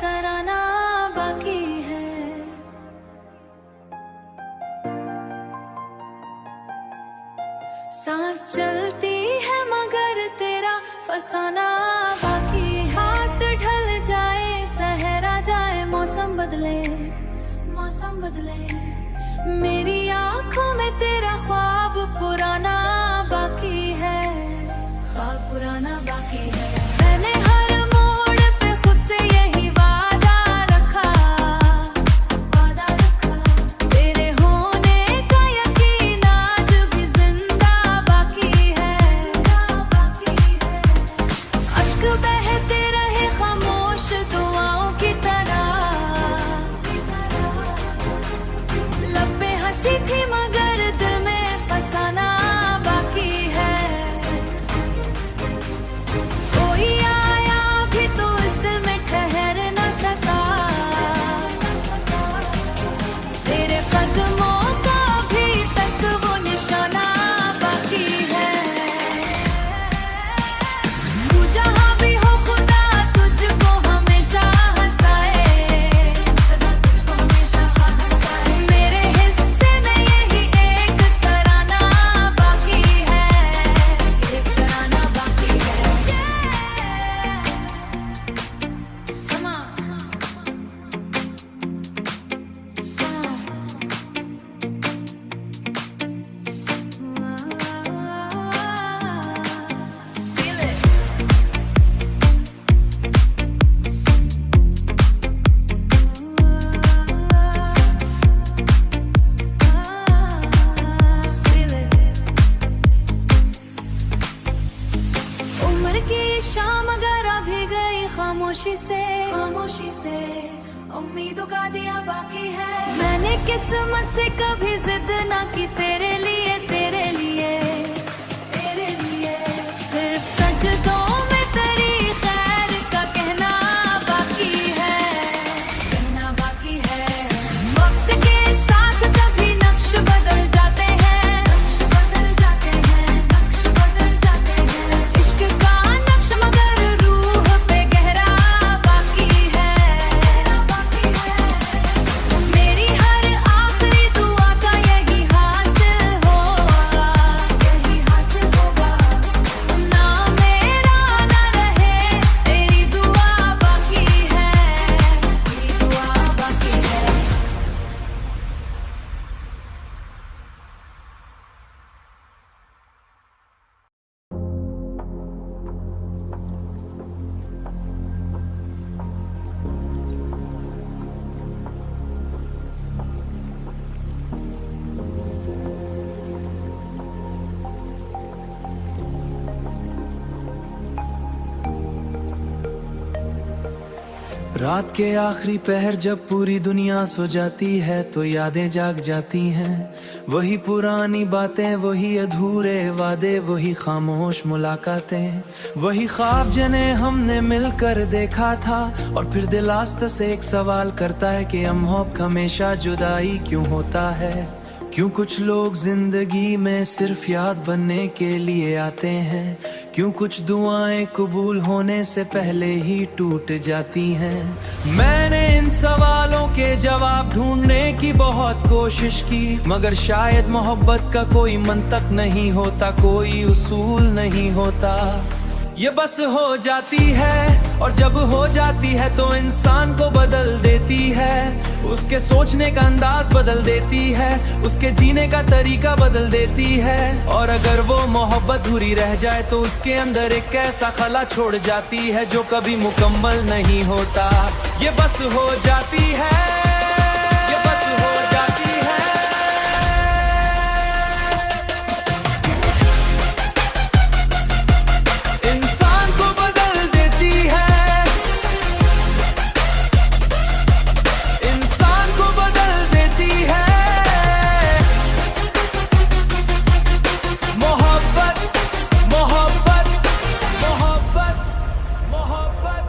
तराना बाकी है। सांस चलती है मगर तेरा फसाना बाकी है। हाथ ढल जाए सहरा जाए मौसम बदले मेरी आंखों में तेरा ख्वाब पुराना बाकी है। ख्वाब पुराना बाकी है। मैंने हर मोड़ पे खुद से यही वादा रखा तेरे होने का यकीन आज भी जिंदा बाकी है। अश्क बहते रहे खामोश दुआओं की तरह, लब पे हंसी थी मगर दिल में फसाना बाकी है। कोई आया भी तो इस दिल में ठहर न सका, तेरे कदमों का अभी तक वो निशाना बाकी है। तू जहाँ भी हो खुदा तुझको हमेशा हंसाए, मेरे हिस्से में यही एक तराना बाकी है। एक तराना बाकी है। Come on. Feel it. Feel it. उम्र की शाम अगर अभी गई खामोशी से उम्मीदों का दिया बाकी है। मैंने किस्मत से कभी जिद ना की तेरे लिए सिर्फ सजदों में तेरी खैर का कहना बाकी है। वक्त के साथ सभी नक्श बदल जाते हैं, इश्क का नक्श मगर रूह पे गहरा बाकी है। मेरी हर आखिरी दुआ का यही हासिल होगा, ना मेरा ना रहे तेरी दुआ बाकी है। रात के आखिरी पहर जब पूरी दुनिया सो जाती है तो यादें जाग जाती हैं। वही पुरानी बातें, वही अधूरे वादे, वही खामोश मुलाकातें, वही ख्वाब जिन्हें हमने मिलकर देखा था। और फिर दिल आस्ते से एक सवाल करता है कि हम हमेशा जुदाई क्यों होता है। क्यों कुछ लोग जिंदगी में सिर्फ याद बनने के लिए आते हैं। क्यों कुछ दुआएं कबूल होने से पहले ही टूट जाती हैं। मैंने इन सवालों के जवाब ढूंढने की बहुत कोशिश की, मगर शायद मोहब्बत का कोई मंतक नहीं होता, कोई उसूल नहीं होता। ये बस हो जाती है और जब हो जाती है तो इंसान को बदल देती है। उसके सोचने का अंदाज बदल देती है, उसके जीने का तरीका बदल देती है। और अगर वो मोहब्बत अधूरी रह जाए तो उसके अंदर एक ऐसा खला छोड़ जाती है जो कभी मुकम्मल नहीं होता। ये बस हो जाती है, ये बस हो जाती है। इंसान को बदल देती है, इंसान को बदल देती है। मोहब्बत मोहब्बत मोहब्बत मोहब्बत।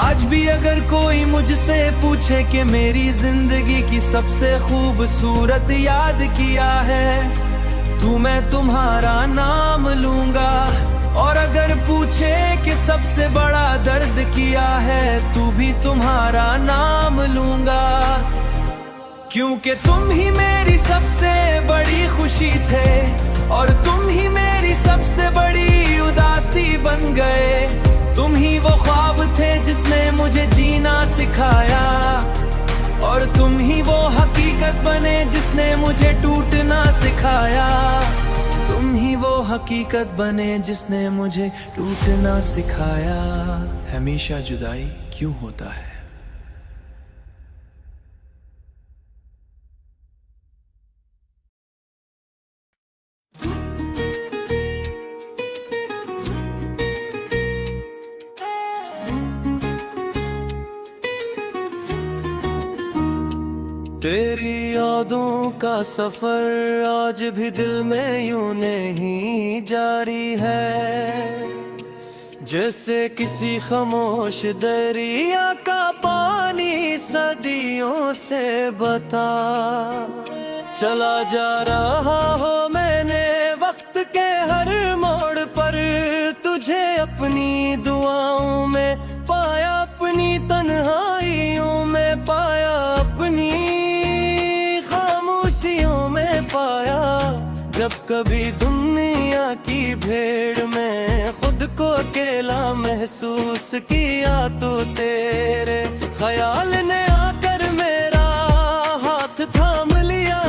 आज भी अगर कोई मुझसे पूछे कि मेरी जिंदगी की सबसे खूबसूरत याद किया है, तो मैं तुम्हारा नाम लूंगा। और अगर पूछे कि सबसे बड़ा दर्द किया है, तू भी तुम्हारा नाम लूंगा। क्योंकि तुम ही मेरी सबसे बड़ी खुशी थे और तुम ही मेरी सबसे बड़ी उदासी बन गए। तुम ही वो ख्वाब थे जिसने मुझे जीना सिखाया और तुम ही वो हकीकत बने जिसने मुझे टूटना सिखाया। तुम ही वो हकीकत बने जिसने मुझे टूटना सिखाया। हमेशा जुदाई क्यों होता है? तेरी यादों का सफर आज भी दिल में यूं नहीं जारी है, जैसे किसी खामोश दरिया का पानी सदियों से बता चला जा रहा हो। मैंने वक्त के हर मोड़ पर तुझे अपनी दुआओं में पाया, अपनी तन्हाइयों में पाया, अपनी खामोशियों में पाया। जब कभी दुनिया की भीड़ में खुद को अकेला महसूस किया तो तेरे ख्याल ने आकर मेरा हाथ थाम लिया।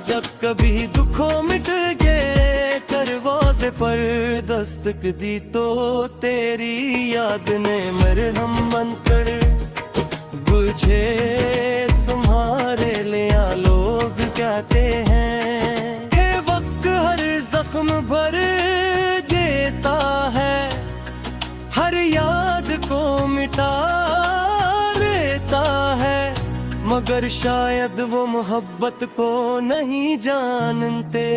जब कभी दुखों मिट गए दरवाजे पर दस्तक दी तो तेरी याद ने मरहम बनकर बुझे तुम्हारे लिया। लोग कहते हैं कि वक्त हर जख्म भर देता है, हर याद को मिटा देता है, मगर शायद वो मोहब्बत को नहीं जानते।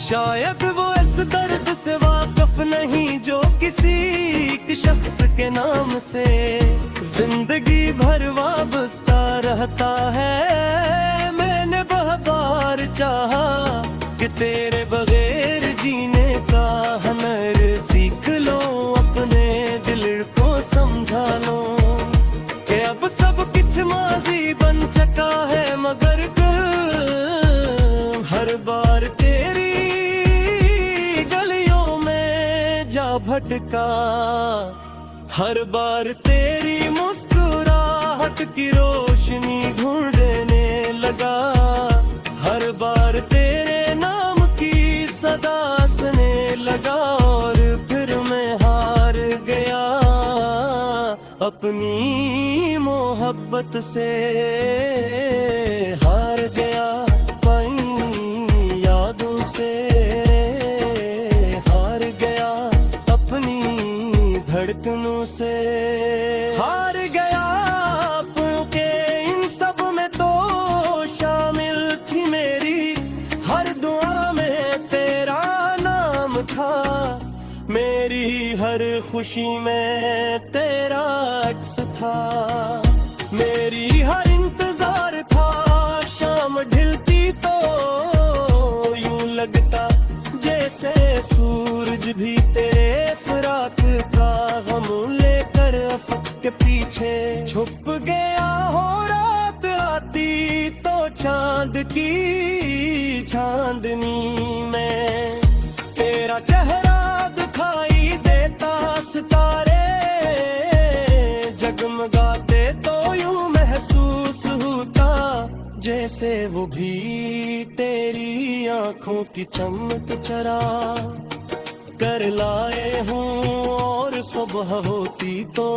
शायद वो इस दर्द से वाकिफ नहीं जो किसी एक शख्स के नाम से जिंदगी भर वाबस्ता रहता है। मैंने बहुत बार चाहा कि तेरे बगैर जीने का हुनर सीख लो, अपने दिल को समझा लो कि अब सब कुछ माजी बन चुका है। मगर हर बार तेरी गलियों में जा भटका, हर बार तेरी मुस्कुराहट की रोशनी ढूंढने लगा, हर बार तेरे नाम की सदा सुनने लगा। और फिर मैं हार गया अपनी मोहब्बत से, हार गया अपनी यादों से, हार गया अपनी धड़कनों से, हार गया आपके इन सब में तो शामिल थी मेरी हर दुआ में तेरा नाम था, मेरी हर खुशी में तेरा अक्स था, मेरी हर इंतजार था। शाम ढलती तो यूं लगता जैसे सूरज भी तेरे फराक का गम लेकर अफक के पीछे छुप गया हो। रात आती तो चांद की चांदनी में तेरा चेहरा दिखाई देता, सितारे जगमगाते तो यूं महसूस होता जैसे वो भी तेरी आंखों की चमक चरा कर लाए हूँ। और सुबह होती तो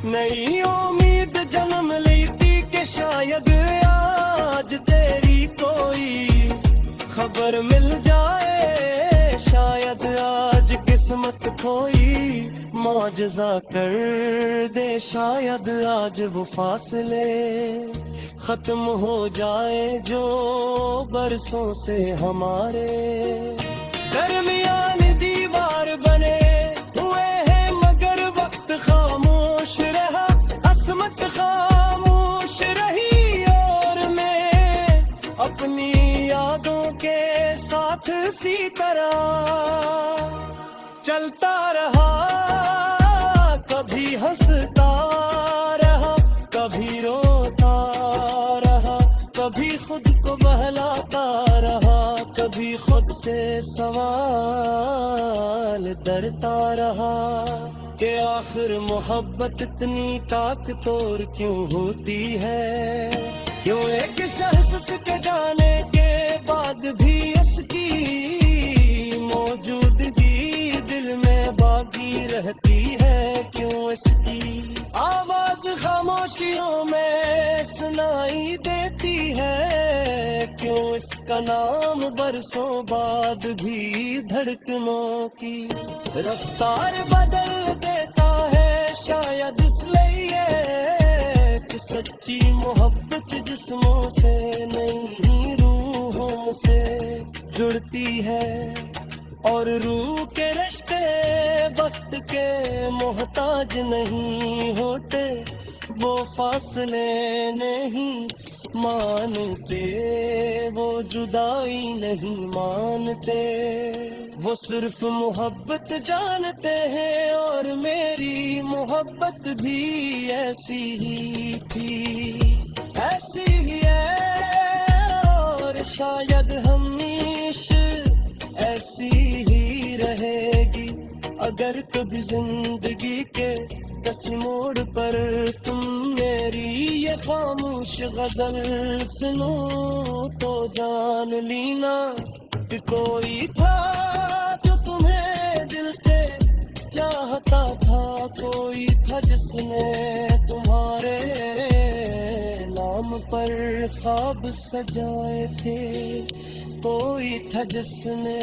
नई उम्मीद जन्म लेती कि शायद आज तेरी कोई खबर मिल जाए, शायद आज किस्मत कोई मौजज़ा कर दे, शायद आज वो फासले खत्म हो जाए जो बरसों से हमारे दरमियान दीवार बने हुए हैं। मगर वक्त खामोश रहा, असमत खामोश रही और मैं अपनी यादों के साथ सी तरह चलता रहा, कभी हंसता रहा, कभी रोता रहा, कभी खुद को बहलाता रहा, कभी खुद से सवाल डरता रहा कि आखिर मोहब्बत इतनी ताकतवर क्यों होती है। क्यों एक शख्स के जाने के बाद भी उसकी मौजूदगी दिल में बाकी रहती है। क्यों इसकी आवाज खामोशियों में सुनाई देती है। क्यों इसका नाम बरसों बाद भी धड़कनों की रफ्तार बदल देता है। शायद इसलिए कि सच्ची मोहब्बत जिस्मों से नहीं रूहों से जुड़ती है, और रूह के रिश्ते वक्त के मोहताज नहीं होते। वो फासले नहीं मानते, वो जुदाई नहीं मानते, वो सिर्फ मोहब्बत जानते हैं। और मेरी मोहब्बत भी ऐसी ही थी, ऐसी ही है, और शायद हमेशा ऐसी ही रहेगी। अगर कभी जिंदगी के किसी मोड़ पर तुम मेरी ये खामोश गजल सुनो तो जान लीना कि कोई था जो तुम्हें दिल से चाहता था। कोई था जिसने तुम्हारे नाम पर ख्वाब सजाए थे। कोई था जिसने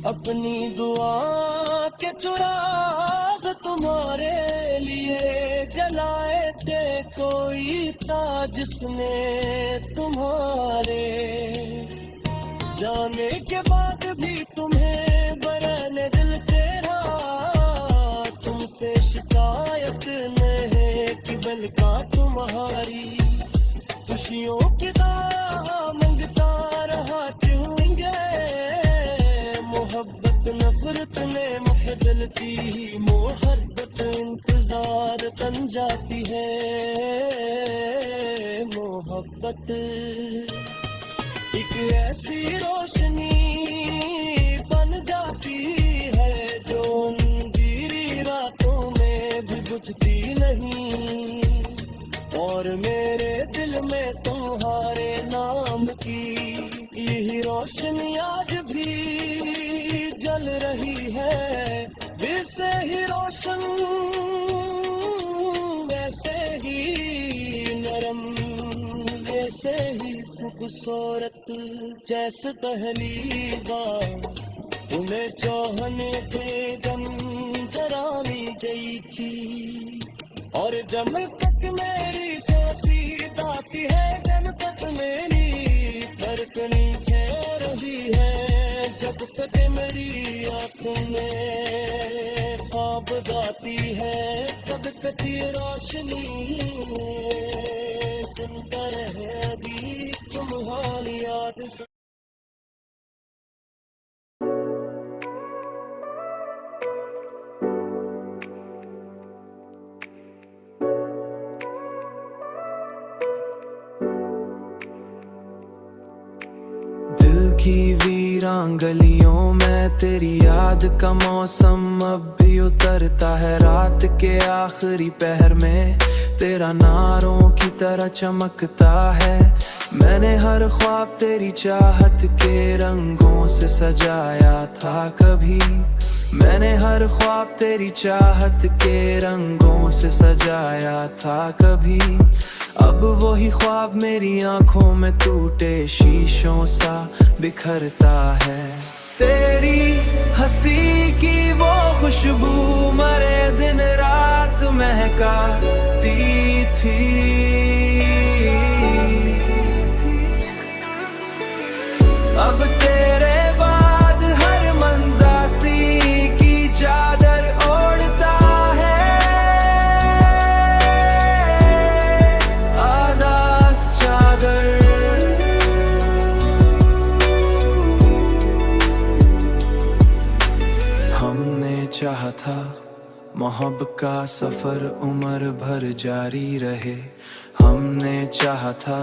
अपनी दुआ के चुराग तुम्हारे लिए जलाए थे। कोई था जिसने तुम्हारे जाने के बाद भी तुम्हें बराने दिल तेरा तुमसे शिकायत नहीं कि बल्कि तुम्हारी खुशियों की मांगता रहा चूंगे। मोहब्बत नफरत में बदलती ही मोहब्बत इंतजार तन जाती है। मोहब्बत एक ऐसी रोशनी बन जाती है जो अंधेरी रातों में भी बुझती नहीं। और मेरे दिल में तुम्हारे नाम की यही रोशनी आज भी जल रही है। वैसे ही रोशन, वैसे ही नरम, वैसे ही खूबसूरत जैसे पहली बार तुम्हें चाहने थे जम जरानी गई थी। और जब तक मेरी सांसी दाती है जब तक मेरी धड़कनी छह रही है। जब तक मेरी आंखों में ख्वाब गाती है तब तक ये रोशनी सुनता रहेगी तुम्हारी याद से। की वीरान गलियों में तेरी याद का मौसम अब भी उतरता है। रात के आखिरी पहर में तेरा नारों की तरह चमकता है। मैंने हर ख्वाब तेरी चाहत के रंगों से सजाया था कभी। मैंने हर ख्वाब तेरी चाहत के रंगों से सजाया था कभी। अब वही ख्वाब मेरी आंखों में टूटे शीशों सा बिखरता है। तेरी हंसी की वो खुशबू मरे दिन रात महकाती थी। अब तेरे बाद हर मंजासी की चादर ओढ़ता है। आदास चादर हम चाहा था मोहब्बत का सफर उम्र भर जारी रहे। हमने चाहा था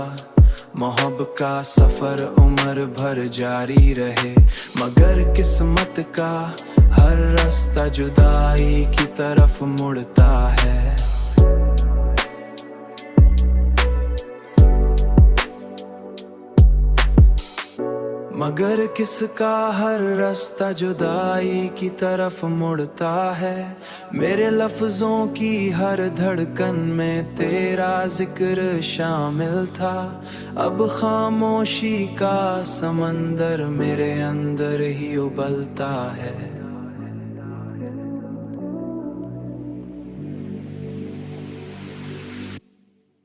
मोहब्बत का सफर उम्र भर जारी रहे, मगर किस्मत का हर रास्ता जुदाई की तरफ मुड़ता है। मगर किसका हर रास्ता जुदाई की तरफ मुड़ता है। मेरे लफ्जों की हर धड़कन में तेरा जिक्र शामिल था। अब खामोशी का समंदर मेरे अंदर ही उबलता है।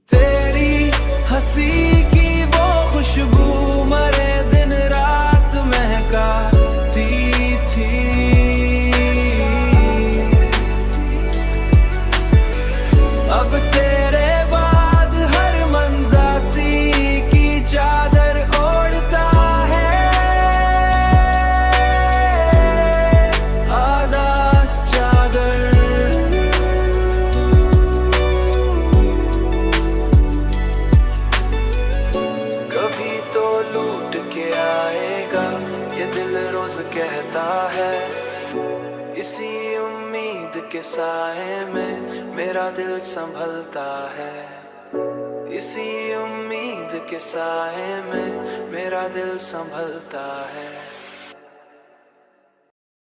तेरी हंसी की वो खुशबू मरे दिन रात महकाती थी। अब तेरे बाद हर मंजासी की चादर ओढ़ता है। आदास चादर कभी तो लूट के आएगा, ये दिल रोज कहता है। इसी उम्मीद के साए में मेरा दिल संभलता है। इसी उम्मीद के साए में मेरा दिल संभलता है।